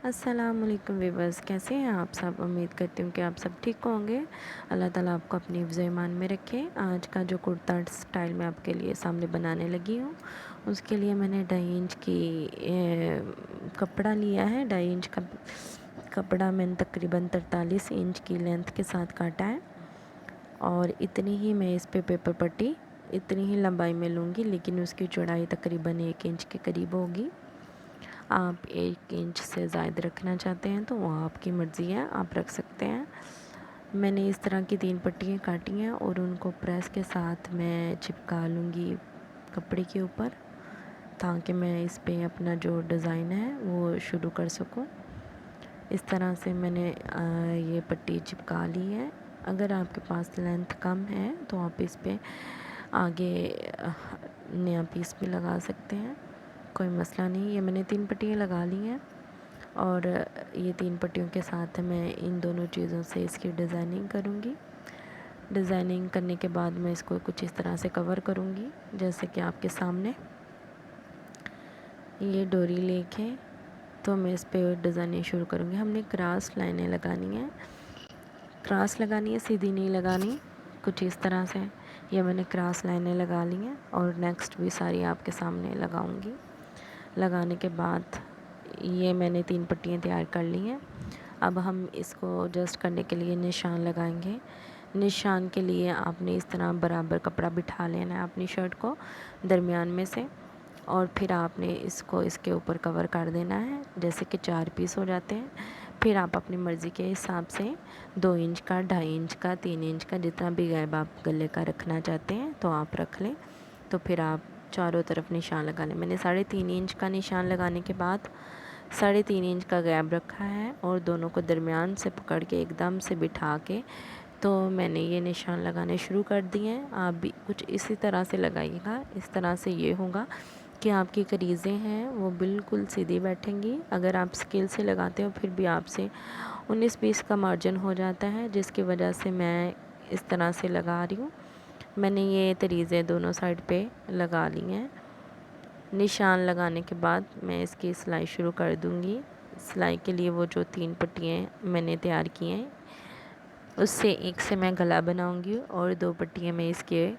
अस्सलामुअलैकुम वीवर्स, कैसे हैं आप सब। उम्मीद करती हूँ कि आप सब ठीक होंगे। अल्लाह ताला आपको अपनी हिफ्ज़ ईमान में रखे। आज का जो कुर्ता स्टाइल मैं आपके लिए सामने बनाने लगी हूँ, उसके लिए मैंने 2.5 इंच की कपड़ा लिया है। 2.5 इंच का कपड़ा मैंने तकरीबन 43 इंच की लेंथ के साथ काटा है और इतनी ही मैं इस पे पेपर पट्टी इतनी ही लंबाई में लूँगी, लेकिन उसकी चौड़ाई तकरीबन 1 इंच के करीब होगी। आप 1 इंच से ज़्यादा रखना चाहते हैं तो वो आपकी मर्ज़ी है, आप रख सकते हैं। मैंने इस तरह की 3 पट्टियाँ काटी हैं और उनको प्रेस के साथ मैं चिपका लूँगी कपड़े के ऊपर, ताकि मैं इस पे अपना जो डिज़ाइन है वो शुरू कर सकूँ। इस तरह से मैंने ये पट्टी चिपका ली है। अगर आपके पास लेंथ कम है तो आप इस पे आगे नया पीस भी लगा सकते हैं, कोई मसला नहीं। ये मैंने 3 पट्टियाँ लगा ली हैं और ये 3 पट्टियों के साथ मैं इन दोनों चीज़ों से इसकी डिज़ाइनिंग करूँगी। डिज़ाइनिंग करने के बाद मैं इसको कुछ इस तरह से कवर करूँगी, जैसे कि आपके सामने ये डोरी लेके तो मैं इस पे डिज़ाइनिंग शुरू करूँगी। हमने क्रॉस लाइनें लगानी है, क्रॉस लगानी है, सीधी नहीं लगानी। कुछ इस तरह से ये मैंने क्रॉस लाइनें लगा ली हैं और नेक्स्ट भी सारी आपके सामने लगाऊंगी। लगाने के बाद ये मैंने 3 पट्टियाँ तैयार कर ली हैं। अब हम इसको एडजस्ट करने के लिए निशान लगाएंगे। निशान के लिए आपने इस तरह बराबर कपड़ा बिठा लेना है अपनी शर्ट को दरमियान में से, और फिर आपने इसको इसके ऊपर कवर कर देना है, जैसे कि 4 पीस हो जाते हैं। फिर आप अपनी मर्ज़ी के हिसाब से 2 इंच का, 2.5 इंच का, 3 इंच का, जितना भी गैप आप गले का रखना चाहते हैं तो आप रख लें। तो फिर आप चारों तरफ निशान लगा लें। मैंने 3.5 इंच का निशान लगाने के बाद 3.5 इंच का गैप रखा है और दोनों को दरमियान से पकड़ के एकदम से बिठा के तो मैंने ये निशान लगाने शुरू कर दिए हैं। आप भी कुछ इसी तरह से लगाइएगा। इस तरह से ये होगा कि आपकी करीज़ें हैं वो बिल्कुल सीधी बैठेंगी। अगर आप स्केल से लगाते हो फिर भी आपसे 19-20 का मार्जिन हो जाता है, जिसकी वजह से मैं इस तरह से लगा रही हूँ। मैंने ये तरीज़े दोनों साइड पे लगा ली हैं। निशान लगाने के बाद मैं इसकी सिलाई शुरू कर दूँगी। सिलाई के लिए वो जो 3 पट्टियाँ मैंने तैयार की हैं उससे एक से मैं गला बनाऊँगी और 2 पट्टियाँ मैं इसके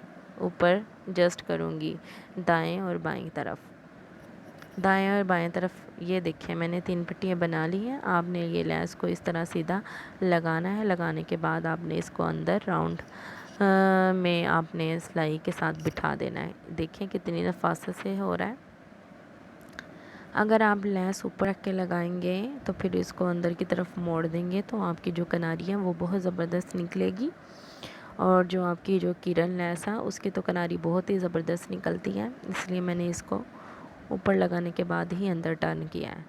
ऊपर जस्ट करूँगी दाएं और बाएं तरफ। दाएं और बाएं तरफ ये देखिए मैंने 3 पट्टियाँ बना ली हैं। आपने ये लेस को इस तरह सीधा लगाना है। लगाने के बाद आपने इसको अंदर राउंड में आपने सिलाई के साथ बिठा देना है। देखिए कितनी नफासत से हो रहा है। अगर आप लेस ऊपर रख के लगाएंगे तो फिर इसको अंदर की तरफ मोड़ देंगे तो आपकी जो किनारी है वो बहुत ज़बरदस्त निकलेगी, और जो आपकी जो किरण लेस है उसकी तो किनारी बहुत ही ज़बरदस्त निकलती है। इसलिए मैंने इसको ऊपर लगाने के बाद ही अंदर टर्न किया है।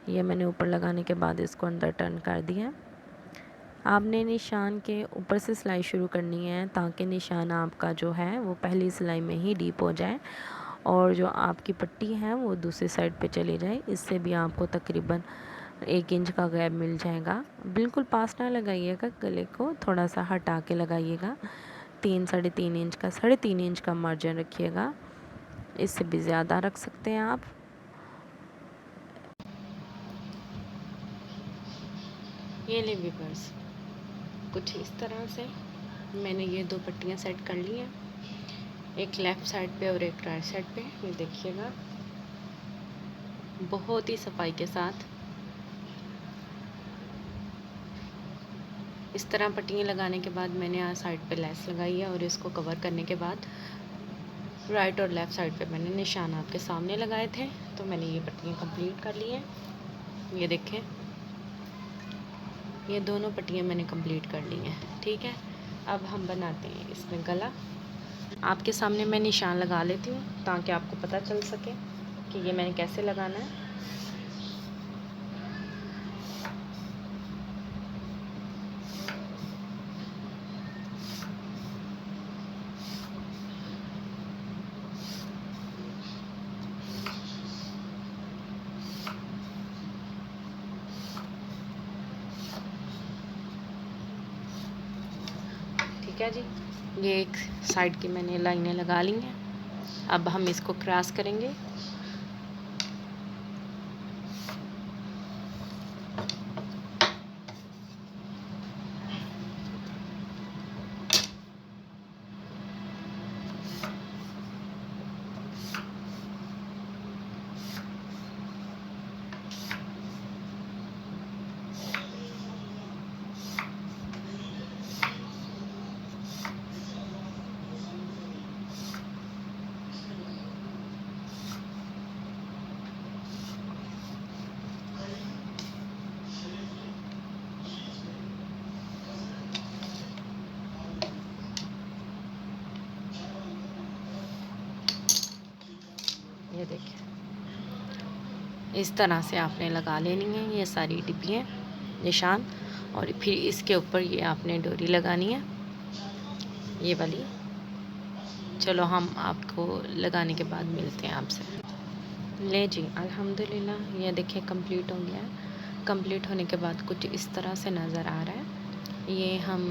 ये मैंने ऊपर लगाने के बाद इसको अंदर टर्न कर दिया। आपने निशान के ऊपर से सिलाई शुरू करनी है ताकि निशान आपका जो है वो पहली सिलाई में ही डीप हो जाए और जो आपकी पट्टी है वो दूसरी साइड पे चली जाए। इससे भी आपको तकरीबन 1 इंच का गैप मिल जाएगा। बिल्कुल पास ना लगाइएगा, गले को थोड़ा सा हटा के लगाइएगा। 3-3.5 इंच का, 3.5 इंच का मार्जिन रखिएगा, इससे भी ज़्यादा रख सकते हैं आप। ये ले वीवर्स, कुछ इस तरह से मैंने ये 2 पट्टियाँ सेट कर ली हैं, एक लेफ़्ट साइड पे और एक राइट साइड पे। ये देखिएगा बहुत ही सफाई के साथ इस तरह पट्टियाँ लगाने के बाद मैंने यहाँ साइड पे लेस लगाई है और इसको कवर करने के बाद राइट और लेफ़्ट साइड पे मैंने निशान आपके सामने लगाए थे। तो मैंने ये पट्टियाँ कंप्लीट कर ली हैं। ये देखें, ये दोनों पट्टियाँ मैंने कंप्लीट कर ली हैं। ठीक है, अब हम बनाते हैं इसमें गला। आपके सामने मैं निशान लगा लेती हूँ ताकि आपको पता चल सके कि ये मैंने कैसे लगाना है। ठीक है जी, ये एक साइड की मैंने लाइनें लगा ली हैं। अब हम इसको क्रॉस करेंगे। इस तरह से आपने लगा लेनी है ये सारी डिब्बियाँ निशान, और फिर इसके ऊपर ये आपने डोरी लगानी है, ये वाली। चलो हम आपको लगाने के बाद मिलते हैं आपसे। ले जी, अल्हम्दुलिल्लाह ये देखिए कंप्लीट हो गया है। कंप्लीट होने के बाद कुछ इस तरह से नज़र आ रहा है। ये हम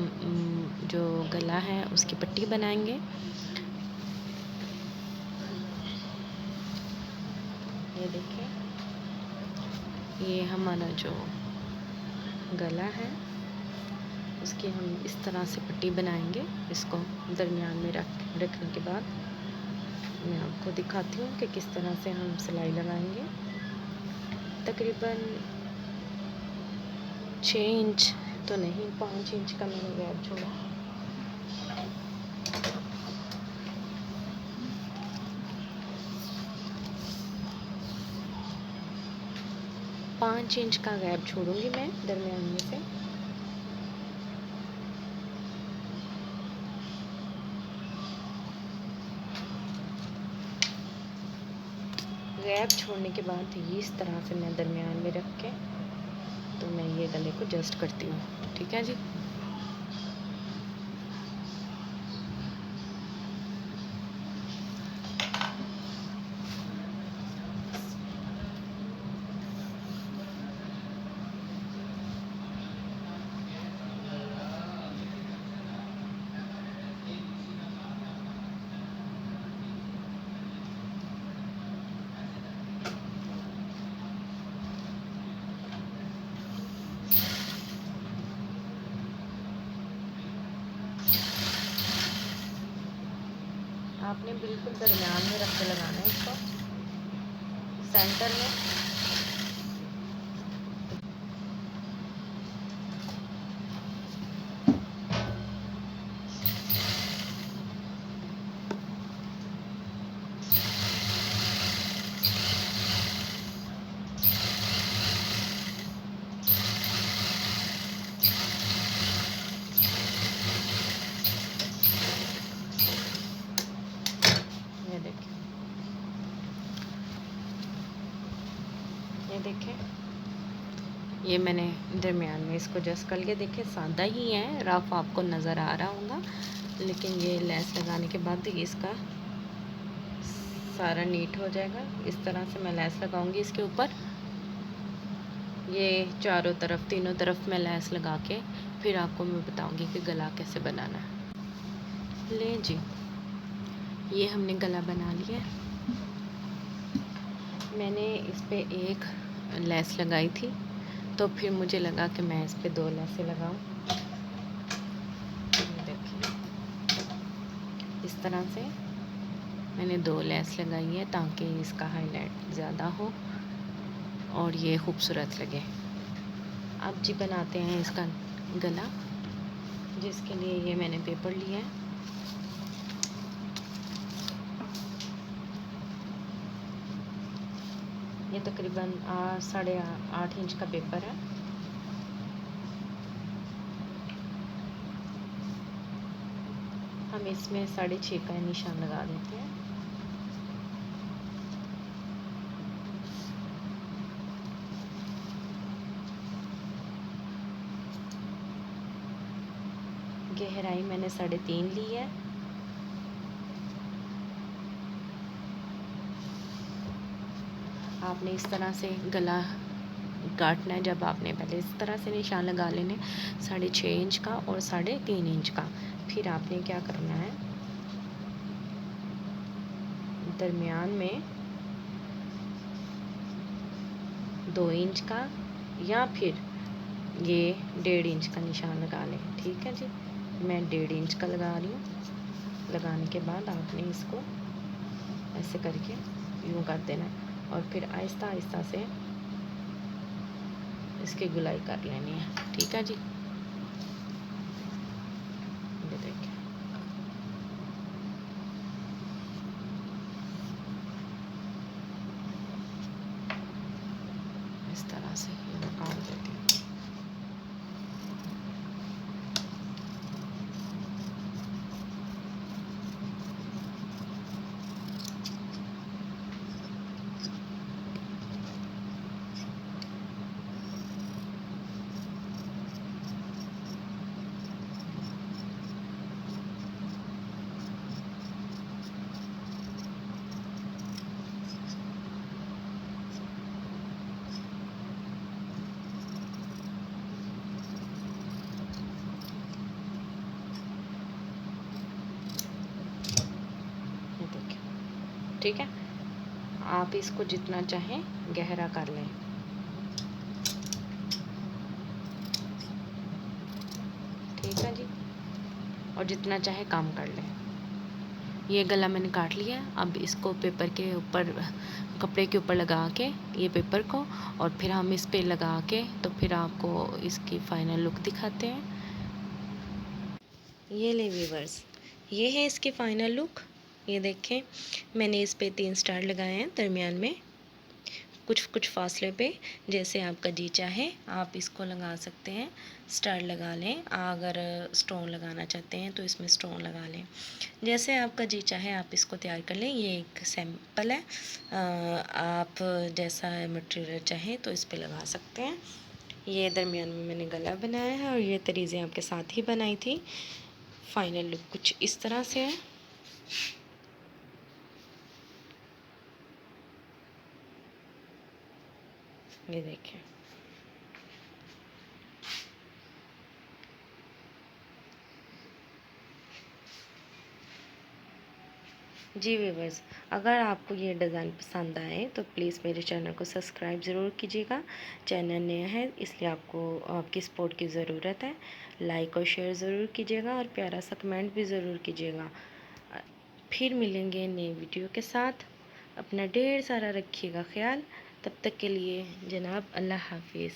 जो गला है उसकी पट्टी बनाएंगे। ये देखिए, ये हमारा जो गला है उसकी हम इस तरह से पट्टी बनाएंगे। इसको दरमियान में रखने के बाद मैं आपको दिखाती हूँ कि किस तरह से हम सिलाई लगाएंगे। तकरीबन 6 इंच तो नहीं, 5 इंच का मैंने गैप छोड़ा। पाँच इंच का गैप छोड़ूंगी मैं दरमियान में से। गैप छोड़ने के बाद ये इस तरह से मैं दरमियान में रख के तो मैं ये गले को जस्ट करती हूँ। ठीक है जी। आपने बिल्कुल दरमियान में रख के लगाना है इसको, सेंटर में। ये देखिए, ये देखिए, ये मैंने दरमियान में इसको जस्ट कर लिया। देखिए सादा ही है, रफ आपको नज़र आ रहा होगा, लेकिन ये लेस लगाने के बाद इसका सारा नीट हो जाएगा। इस तरह से मैं लेस लगाऊंगी इसके ऊपर। ये चारों तरफ, तीनों तरफ मैं लेस लगा के फिर आपको मैं बताऊंगी कि गला कैसे बनाना है। ले जी, ये हमने गला बना लिया। मैंने इस पे एक लेस लगाई थी, तो फिर मुझे लगा कि मैं इस पे 2 लेसें लगाऊं। देखिए इस तरह से मैंने 2 लेस लगाई है ताकि इसका हाईलाइट ज़्यादा हो और ये खूबसूरत लगे। अब जी बनाते हैं इसका गला, जिसके लिए ये मैंने पेपर लिया है। ये तकरीबन 8.5 इंच का पेपर है। हम इसमें 6.5 का निशान लगा देते हैं। गहराई मैंने 3.5 ली है। आपने इस तरह से गला काटना है। जब आपने पहले इस तरह से निशान लगा लेने 6.5 इंच का और 3.5 इंच का, फिर आपने क्या करना है, दरमियान में 2 इंच का या फिर ये 1.5 इंच का निशान लगा लें। ठीक है जी, मैं 1.5 इंच का लगा रही हूँ। लगाने के बाद आपने इसको ऐसे करके यूँ कर देना और फिर आहिस्ता आहिस्ता से इसकी गुलाई कर लेनी है। ठीक है जी, ये देखिए इस तरह से ये मैं काट देती हूँ। ठीक है, आप इसको जितना चाहें गहरा कर लें। ठीक है जी, और जितना चाहे काम कर लें। ये गला मैंने काट लिया। अब इसको पेपर के ऊपर, कपड़े के ऊपर लगा के ये पेपर को, और फिर हम इस पे लगा के तो फिर आपको इसकी फ़ाइनल लुक दिखाते हैं। ये ले व्यूअर्स, ये है इसकी फ़ाइनल लुक। ये देखें, मैंने इस पे 3 स्टार लगाए हैं दरमियान में, कुछ कुछ फासले पे, जैसे आपका जी चाहे आप इसको लगा सकते हैं। स्टार लगा लें, अगर स्टोन लगाना चाहते हैं तो इसमें स्टोन लगा लें, जैसे आपका जी चाहे आप इसको तैयार कर लें। ये एक सैम्पल है, आप जैसा मटेरियल चाहें तो इस पे लगा सकते हैं। ये दरमियान में मैंने गला बनाया है और ये तरीज़ें आपके साथ ही बनाई थी। फाइनल लुक कुछ इस तरह से है। ये देखें, जी व्यूअर्स, अगर आपको ये डिज़ाइन पसंद आए तो प्लीज़ मेरे चैनल को सब्सक्राइब ज़रूर कीजिएगा। चैनल नया है इसलिए आपको आपकी सपोर्ट की ज़रूरत है। लाइक और शेयर ज़रूर कीजिएगा और प्यारा सा कमेंट भी ज़रूर कीजिएगा। फिर मिलेंगे नई वीडियो के साथ। अपना ढेर सारा रखिएगा ख्याल। तब तक के लिए जनाब अल्लाह हाफिज़।